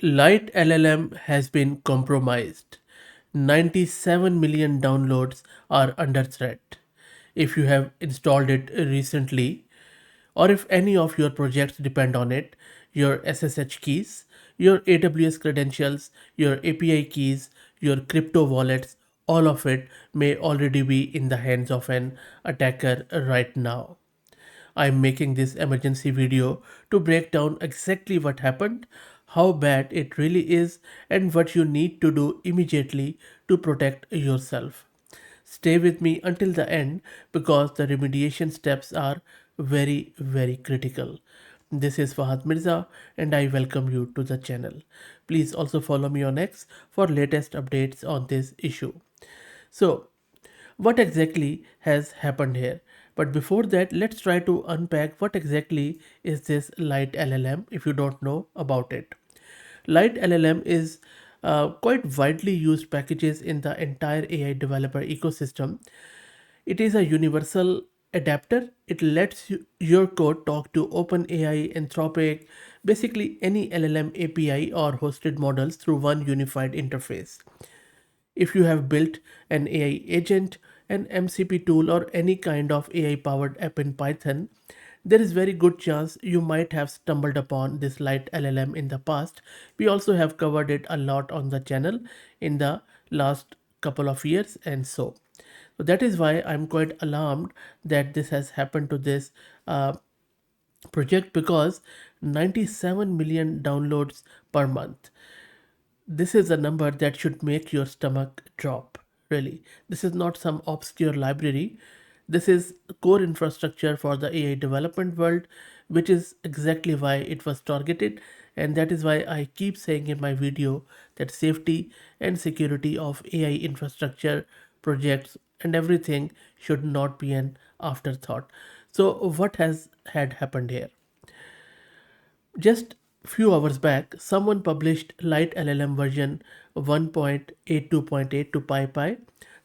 LiteLLM has been compromised. 97 million downloads are under threat. If you have installed it recently, or if any of your projects depend on it, your SSH keys, your AWS credentials, your API keys, your crypto wallets, all of it may already be in the hands of an attacker right now. I'm making this emergency video to break down exactly what happened, how bad it really is, and what you need to do immediately to protect yourself. Stay with me until the end because the remediation steps are very critical. This is Fahad Mirza and I welcome you to the channel. Please also follow me on X for latest updates on this issue. So, what exactly has happened here? But before that, let's try to unpack what exactly is this LiteLLM if you don't know about it. LiteLLM is quite widely used packages in the entire AI developer ecosystem. It is a universal adapter. It lets your code talk to OpenAI, Anthropic, basically any LLM API or hosted models through one unified interface. If you have built an AI agent, an MCP tool, or any kind of AI powered app in Python, there is very good chance you might have stumbled upon this light LLM in the past. We also have covered it a lot on the channel in the last couple of years and so that is why I'm quite alarmed that this has happened to this uh, project because 97 million downloads per month. This is a number that should make your stomach drop, really. This is not some obscure library. This is core infrastructure for the AI development world, which is exactly why it was targeted. And that is why I keep saying in my video that safety and security of AI infrastructure, projects, and everything should not be an afterthought. So, what has had happened here? Just few hours back, someone published Lite LLM version 1.82.8 to PyPI,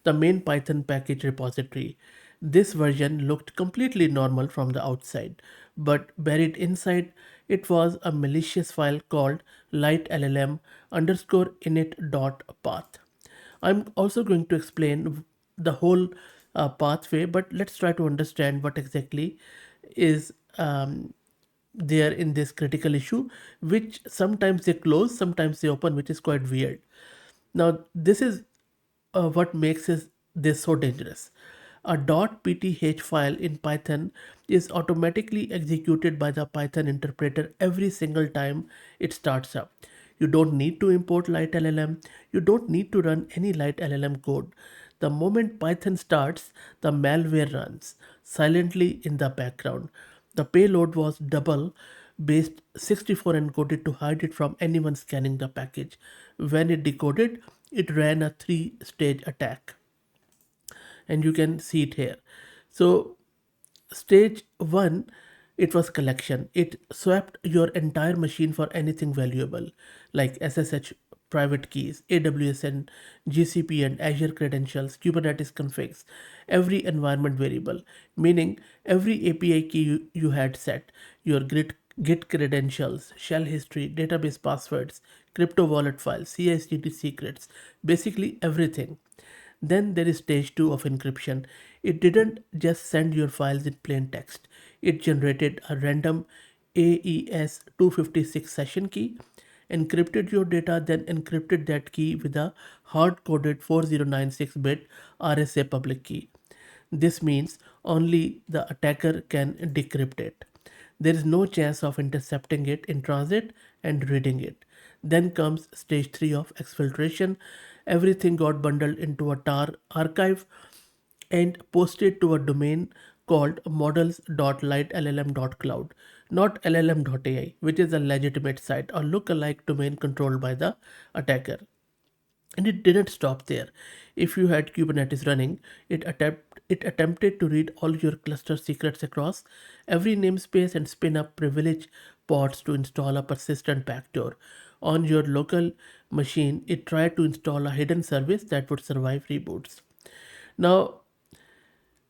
the main Python package repository. This version looked completely normal from the outside, but buried inside it was a malicious file called LiteLLM underscore init.path. I'm also going to explain the whole pathway, but let's try to understand what exactly is there in this critical issue, which sometimes they close, sometimes they open, which is quite weird. Now, this is what makes this so dangerous. A .pth file in Python is automatically executed by the Python interpreter every single time it starts up. You don't need to import LiteLLM. You don't need to run any LiteLLM code. The moment Python starts, the malware runs silently in the background. The payload was double based 64 encoded to hide it from anyone scanning the package. When it decoded, it ran a three-stage attack, and you can see it here. So stage 1, it was collection. It swept your entire machine for anything valuable like SSH private keys, AWS and GCP and Azure credentials, Kubernetes configs, every environment variable, meaning every API key you had set, your Git credentials, shell history, database passwords, crypto wallet files, CI/CD secrets, basically everything. Then there is stage 2 of encryption. It didn't just send your files in plain text, it generated a random AES 256 session key, encrypted your data, then encrypted that key with a hard coded 4096 bit RSA public key. This means only the attacker can decrypt it. There is no chance of intercepting it in transit and reading it. Then comes stage 3 of exfiltration. Everything got bundled into a tar archive and posted to a domain called models.litellm.cloud, not llm.ai, which is a legitimate site or look-alike domain controlled by the attacker. And it didn't stop there. If you had Kubernetes running, it attempted to read all your cluster secrets across every namespace and spin up privilege pods to install a persistent backdoor. On your local machine, it tried to install a hidden service that would survive reboots. Now,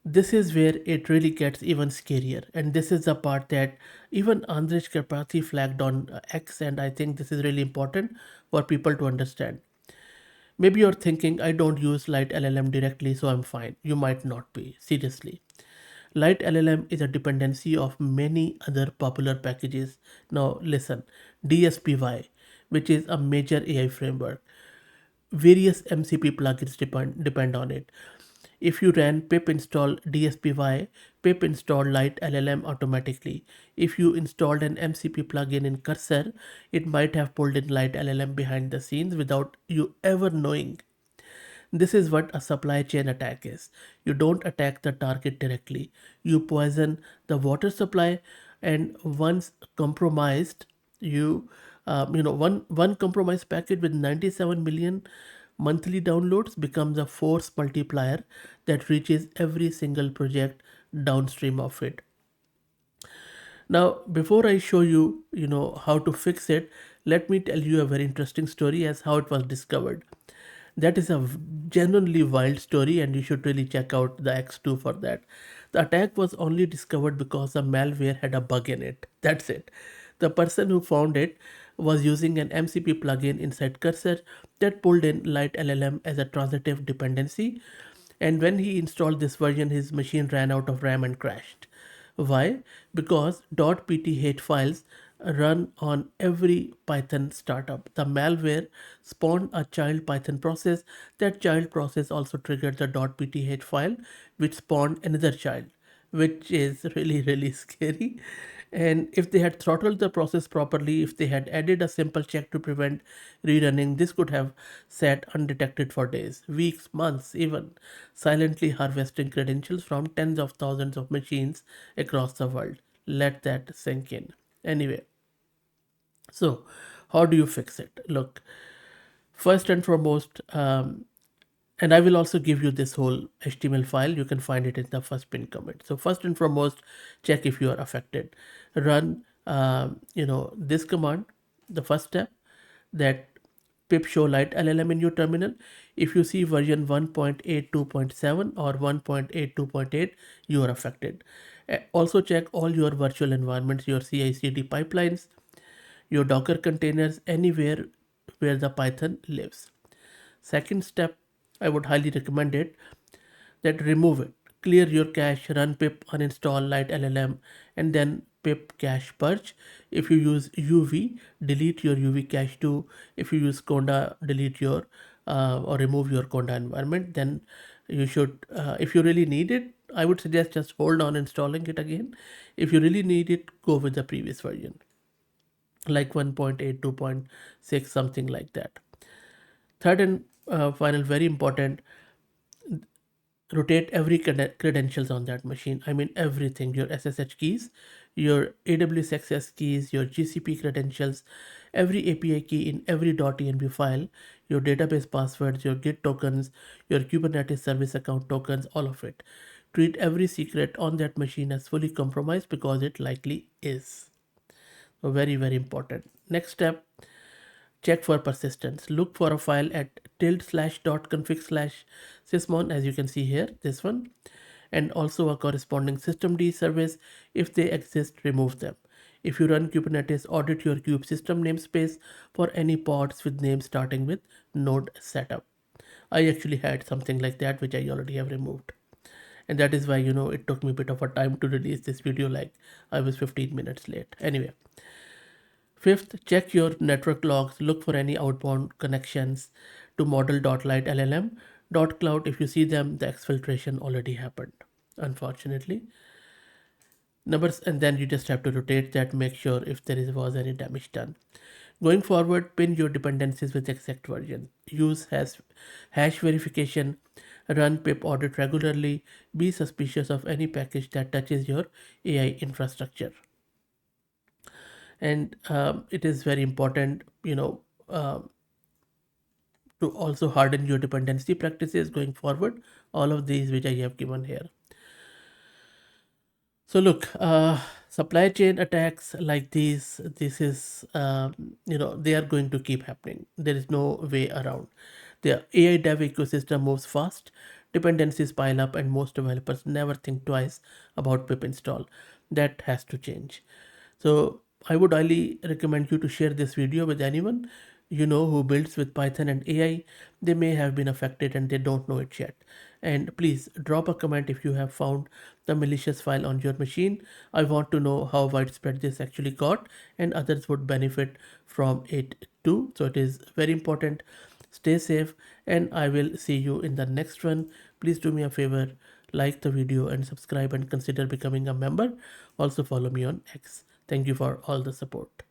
This is where it really gets even scarier, and this is the part that even Andrej Karpathy flagged on X, and I think this is really important for people to understand. Maybe you're thinking, I don't use LiteLLM directly, so I'm fine. You might not be, seriously. LiteLLM is a dependency of many other popular packages. Now, listen: DSPY, which is a major AI framework. Various MCP plugins depend on it. If you ran pip install DSPY, pip install LiteLLM automatically. If you installed an MCP plugin in Cursor, it might have pulled in LiteLLM behind the scenes without you ever knowing. This is what a supply chain attack is. You don't attack the target directly. You poison the water supply, and once compromised, one compromised packet with 97 million monthly downloads becomes a force multiplier that reaches every single project downstream of it. Now, before I show you, how to fix it, let me tell you a very interesting story as how it was discovered. That is a genuinely wild story, and you should really check out the X2 for that. The attack was only discovered because the malware had a bug in it. That's it. The person who found it was using an MCP plugin inside Cursor that pulled in LiteLLM as a transitive dependency. And when he installed this version, his machine ran out of RAM and crashed. Why? Because .pth files run on every Python startup. The malware spawned a child Python process. That child process also triggered the .pth file, which spawned another child, which is really, really scary. And if they had throttled the process properly, if they had added a simple check to prevent rerunning, this could have sat undetected for days, weeks, months, even, silently harvesting credentials from tens of thousands of machines across the world. Let that sink in. Anyway, so how do you fix it? Look, first and foremost, and I will also give you this whole HTML file. You can find it in the first pin comment. So first and foremost, check if you are affected. Run, this command. The first step, that pip show LiteLLM in your terminal. If you see version 1.82.7 or 1.82.8, you are affected. Also check all your virtual environments, your CI/CD pipelines, your Docker containers, anywhere where the Python lives. Second step, I would highly recommend it, that remove it. Clear your cache, run pip uninstall LiteLLM, and then pip cache purge. If you use UV, delete your UV cache too. If you use Conda, delete your or remove your Conda environment. Then you should, if you really need it, I would suggest just hold on installing it again. If you really need it, go with the previous version, like 1.82.6, something like that. Third and final, very important, rotate every credentials on that machine. I mean everything, your SSH keys, your AWS access keys, your GCP credentials, every API key in every .env file, your database passwords, your Git tokens, your Kubernetes service account tokens, all of it. Treat every secret on that machine as fully compromised, because it likely is. So very, very important. Next step, check for persistence. Look for a file at tilde slash dot config slash sysmon, as you can see here, this one, and also a corresponding systemd service. If they exist, remove them. If you run Kubernetes, audit your kube system namespace for any pods with names starting with node setup. I actually had something like that, which I already have removed. And that is why, it took me a bit of a time to release this video, like I was 15 minutes late. Anyway, fifth, check your network logs. Look for any outbound connections to model.lite.llm. .cloud, if you see them, the exfiltration already happened, unfortunately. Numbers, and then you just have to rotate that, make sure if was any damage done. Going forward, pin your dependencies with exact version. Use hash verification. Run pip audit regularly. Be suspicious of any package that touches your AI infrastructure. And it is very important, to also harden your dependency practices going forward. All of these which I have given here. So look, supply chain attacks like these, this is, they are going to keep happening. There is no way around. The AI dev ecosystem moves fast. dependencies pile up and most developers never think twice about pip install. That has to change. So I would highly recommend you to share this video with anyone you know who builds with Python and AI. They may have been affected and they don't know it yet. And please drop a comment if you have found the malicious file on your machine. I want to know how widespread this actually got and others would benefit from it too. So it is very important. Stay safe and I will see you in the next one. Please do me a favor, like the video and subscribe and consider becoming a member. Also follow me on X. Thank you for all the support.